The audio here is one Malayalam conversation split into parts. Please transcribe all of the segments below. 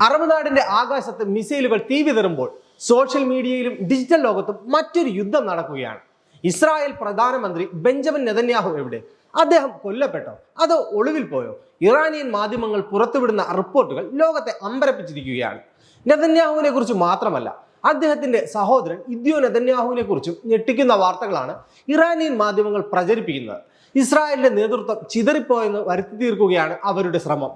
അറബ് നാടിന്റെ ആകാശത്ത് മിസൈലുകൾ തീ വിതറുമ്പോൾ സോഷ്യൽ മീഡിയയിലും ഡിജിറ്റൽ ലോകത്തും മറ്റൊരു യുദ്ധം നടക്കുകയാണ്. ഇസ്രായേൽ പ്രധാനമന്ത്രി ബെഞ്ചമിൻ നെതന്യാഹു എവിടെ? അദ്ദേഹം കൊല്ലപ്പെട്ടോ അതോ ഒളിവിൽ പോയോ? ഇറാനിയൻ മാധ്യമങ്ങൾ പുറത്തുവിടുന്ന റിപ്പോർട്ടുകൾ ലോകത്തെ അമ്പരപ്പിച്ചിരിക്കുകയാണ്. നെതന്യാഹുവിനെ കുറിച്ച് മാത്രമല്ല, അദ്ദേഹത്തിന്റെ സഹോദരൻ ഇദ്യോ നെതന്യാഹുവിനെ കുറിച്ചും ഞെട്ടിക്കുന്ന വാർത്തകളാണ് ഇറാനിയൻ മാധ്യമങ്ങൾ പ്രചരിപ്പിക്കുന്നത്. ഇസ്രായേലിന്റെ നേതൃത്വം ചിതറിപ്പോയെന്ന് വരുത്തി തീർക്കുകയാണ് അവരുടെ ശ്രമം.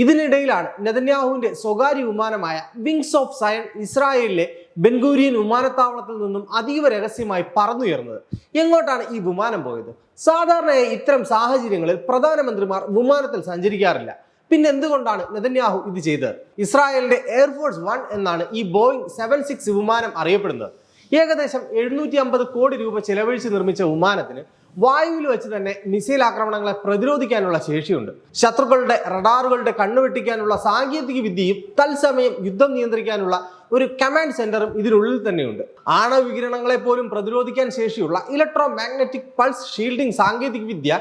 ഇതിനിടയിലാണ് നെതന്യാഹുവിന്റെ സ്വകാര്യ വിമാനമായ വിങ്സ് ഓഫ് സയൺ ഇസ്രായേലിലെ ബെൻഗൂരിയൻ വിമാനത്താവളത്തിൽ നിന്നും അതീവ രഹസ്യമായി പറന്നുയർന്നത്. എങ്ങോട്ടാണ് ഈ വിമാനം പോയത്? സാധാരണയായി ഇത്തരം സാഹചര്യങ്ങളിൽ പ്രധാനമന്ത്രിമാർ വിമാനത്തിൽ സഞ്ചരിക്കാറില്ല. പിന്നെ എന്തുകൊണ്ടാണ് നെതന്യാഹു ഇത് ചെയ്തത്? ഇസ്രായേലിന്റെ എയർഫോഴ്സ് 1 എന്നാണ് ഈ ബോയിങ് 76 വിമാനം അറിയപ്പെടുന്നത്. ഏകദേശം 750 കോടി രൂപ ചെലവഴിച്ച് നിർമ്മിച്ച വിമാനത്തിന് വായുവിൽ വെച്ച് തന്നെ മിസൈൽ ആക്രമണങ്ങളെ പ്രതിരോധിക്കാനുള്ള ശേഷിയുണ്ട്. ശത്രുക്കളുടെ റഡാറുകളുടെ കണ്ണുവെട്ടിക്കാനുള്ള സാങ്കേതിക വിദ്യയും തത്സമയം യുദ്ധം നിയന്ത്രിക്കാനുള്ള ഒരു കമാൻഡ് സെന്ററും ഇതിനുള്ളിൽ തന്നെയുണ്ട്. ആണവ വികിരണങ്ങളെ പോലും പ്രതിരോധിക്കാൻ ശേഷിയുള്ള ഇലക്ട്രോ മാഗ്നറ്റിക് പൾസ് ഷീൽഡിംഗ് സാങ്കേതിക വിദ്യ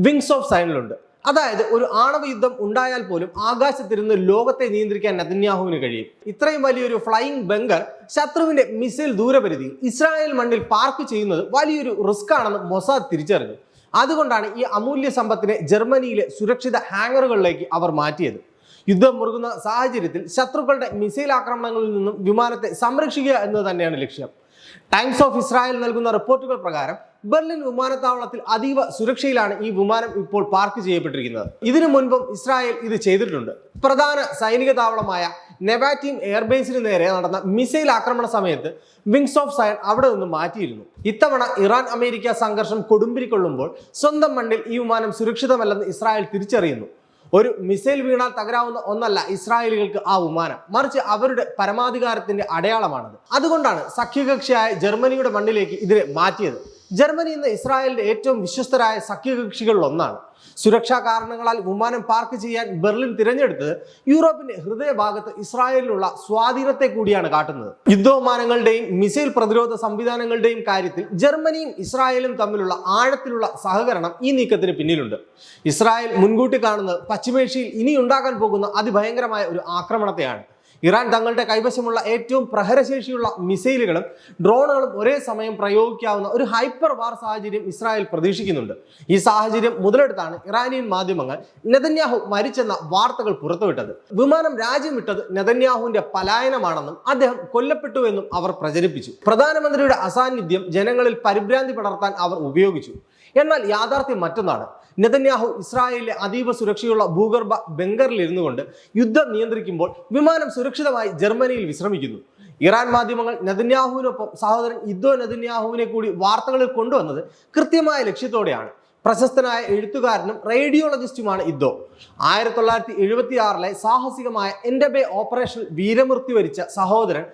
വിങ്സ് ഓഫ് സയണിലുണ്ട്. അതായത് ഒരു ആണവ യുദ്ധം ഉണ്ടായാൽ പോലും ആകാശത്തിരുന്ന് ലോകത്തെ നിയന്ത്രിക്കാൻ നെതന്യാഹുവിന് കഴിയും. ഇത്രയും വലിയൊരു ഫ്ലൈയിങ് ബങ്കർ ശത്രുവിന്റെ മിസൈൽ ദൂരപരിധി ഇസ്രായേൽ മണ്ണിൽ പാർക്ക് ചെയ്യുന്നത് വലിയൊരു റിസ്ക് ആണെന്ന് മൊസാദ് തിരിച്ചറിഞ്ഞു. അതുകൊണ്ടാണ് ഈ അമൂല്യ സമ്പത്തിനെ ജർമ്മനിയിലെ സുരക്ഷിത ഹാങ്ങറുകളിലേക്ക് അവർ മാറ്റിയത്. യുദ്ധം മുറുകുന്ന സാഹചര്യത്തിൽ ശത്രുക്കളുടെ മിസൈൽ ആക്രമണങ്ങളിൽ നിന്നും വിമാനത്തെ സംരക്ഷിക്കുക എന്നത് തന്നെയാണ് ലക്ഷ്യം. ടൈംസ് ഓഫ് ഇസ്രായേൽ നൽകുന്ന റിപ്പോർട്ടുകൾ പ്രകാരം ബെർലിൻ വിമാനത്താവളത്തിൽ അതീവ സുരക്ഷയിലാണ് ഈ വിമാനം ഇപ്പോൾ പാർക്ക് ചെയ്യപ്പെട്ടിരിക്കുന്നത്. ഇതിനു മുൻപും ഇസ്രായേൽ ഇത് ചെയ്തിട്ടുണ്ട്. പ്രധാന സൈനിക താവളമായ നെവാറ്റീം എയർബേസിന് നേരെ നടന്ന മിസൈൽ ആക്രമണ സമയത്ത് വിങ്സ് ഓഫ് സയൺ അവിടെ നിന്ന് മാറ്റിയിരുന്നു. ഇത്തവണ ഇറാൻ അമേരിക്ക സംഘർഷം കൊടുമ്പിരിക്കൊള്ളുമ്പോൾ സ്വന്തം മണ്ണിൽ ഈ വിമാനം സുരക്ഷിതമല്ലെന്ന് ഇസ്രായേൽ തിരിച്ചറിയുന്നു. ഒരു മിസൈൽ വീണാൽ തകരാവുന്ന ഒന്നല്ല ഇസ്രായേലികൾക്ക് ആ വിമാനം, മറിച്ച് അവരുടെ പരമാധികാരത്തിന്റെ അടയാളമാണത്. അതുകൊണ്ടാണ് സഖ്യകക്ഷിയായ ജർമ്മനിയുടെ മണ്ണിലേക്ക് ഇതിനെ മാറ്റിയത്. ജർമ്മനി ഇന്ന് ഇസ്രായേലിന്റെ ഏറ്റവും വിശ്വസ്തരായ സഖ്യകക്ഷികളിൽ ഒന്നാണ്. സുരക്ഷാ കാരണങ്ങളാൽ വിമാനം പാർക്ക് ചെയ്യാൻ ബെർലിൻ തിരഞ്ഞെടുത്തത് യൂറോപ്പിന്റെ ഹൃദയഭാഗത്ത് ഇസ്രായേലിനുള്ള സ്വാധീനത്തെ കൂടിയാണ് കാട്ടുന്നത്. യുദ്ധവിമാനങ്ങളുടെയും മിസൈൽ പ്രതിരോധ സംവിധാനങ്ങളുടെയും കാര്യത്തിൽ ജർമ്മനിയും ഇസ്രായേലും തമ്മിലുള്ള ആഴത്തിലുള്ള സഹകരണം ഈ നീക്കത്തിന് പിന്നിലുണ്ട്. ഇസ്രായേൽ മുൻകൂട്ടി കാണുന്നത് പശ്ചിമേഷ്യയിൽ ഇനി ഉണ്ടാകാൻ പോകുന്ന അതിഭയങ്കരമായ ഒരു ആക്രമണത്തെയാണ്. ഇറാൻ തങ്ങളുടെ കൈവശമുള്ള ഏറ്റവും പ്രഹരശേഷിയുള്ള മിസൈലുകളും ഡ്രോണുകളും ഒരേ സമയം പ്രയോഗിക്കാവുന്ന ഒരു ഹൈപ്പർ വാർ സാഹചര്യം ഇസ്രായേൽ പ്രതീക്ഷിക്കുന്നുണ്ട്. ഈ സാഹചര്യം മുതലെടുത്താണ് ഇറാനിയൻ മാധ്യമങ്ങൾ നെതന്യാഹു മരിച്ചെന്ന വാർത്തകൾ പുറത്തുവിട്ടത്. വിമാനം രാജ്യം വിട്ടത് നെതന്യാഹുവിന്റെ പലായനമാണെന്നും അദ്ദേഹം കൊല്ലപ്പെട്ടു എന്നും അവർ പ്രചരിപ്പിച്ചു. പ്രധാനമന്ത്രിയുടെ അസാന്നിധ്യം ജനങ്ങളിൽ പരിഭ്രാന്തി പടർത്താൻ അവർ ഉപയോഗിച്ചു. എന്നാൽ യാഥാർത്ഥ്യം മറ്റൊന്നാണ്. നെതന്യാഹു ഇസ്രായേലിലെ അതീവ സുരക്ഷയുള്ള ഭൂഗർഭ ബങ്കറിൽ ഇരുന്നു കൊണ്ട് യുദ്ധം നിയന്ത്രിക്കുമ്പോൾ വിമാനം സുരക്ഷിതമായി ജർമ്മനിയിൽ വിശ്രമിക്കുന്നു. ഇറാൻ മാധ്യമങ്ങൾ നെതന്യാഹുവിനൊപ്പം സഹോദരൻ ഇദ്യോ നെതന്യാഹുവിനെ കൂടി വാർത്തകളിൽ കൊണ്ടുവന്നത് കൃത്യമായ ലക്ഷ്യത്തോടെയാണ്. പ്രശസ്തനായ എഴുത്തുകാരനും റേഡിയോളജിസ്റ്റുമാണ് ഇദ്യോ. 1976 സാഹസികമായ എൻഡബെ ഓപ്പറേഷൻ വീരമൃത്യു വരിച്ച സഹോദരൻ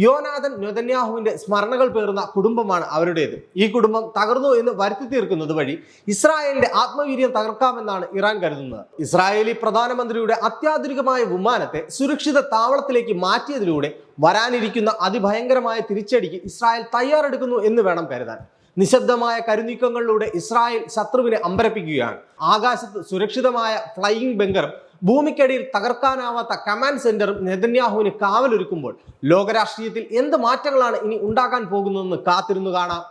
യോനാഥൻ നെതന്യാഹുവിന്റെ സ്മരണകൾ പേറുന്ന കുടുംബമാണ് അവരുടേത്. ഈ കുടുംബം തകർന്നു എന്ന് വരുത്തി തീർക്കുന്നത് വഴി ഇസ്രായേലിന്റെ ആത്മവീര്യം തകർക്കാമെന്നാണ് ഇറാൻ കരുതുന്നത്. ഇസ്രായേലി പ്രധാനമന്ത്രിയുടെ അത്യാധുനികമായ വിമാനത്തെ സുരക്ഷിത താവളത്തിലേക്ക് മാറ്റിയതിലൂടെ വരാനിരിക്കുന്ന അതിഭയങ്കരമായ തിരിച്ചടിക്ക് ഇസ്രായേൽ തയ്യാറെടുക്കുന്നു എന്ന് വേണം കരുതാൻ. നിശബ്ദമായ കരുനീക്കങ്ങളിലൂടെ ഇസ്രായേൽ ശത്രുവിനെ അമ്പരപ്പിക്കുകയാണ്. ആകാശത്ത് സുരക്ഷിതമായ ഫ്ലൈയിങ് ബങ്കറും ഭൂമിക്കടിയിൽ തകർക്കാനാവാത്ത കമാൻഡ് സെന്ററും നെതന്യാഹുവിന് കാവലൊരുക്കുമ്പോൾ ലോകരാഷ്ട്രീയത്തിൽ എന്ത് മാറ്റങ്ങളാണ് ഇനി ഉണ്ടാകാൻ പോകുന്നതെന്ന് കാത്തിരുന്നു കാണാം.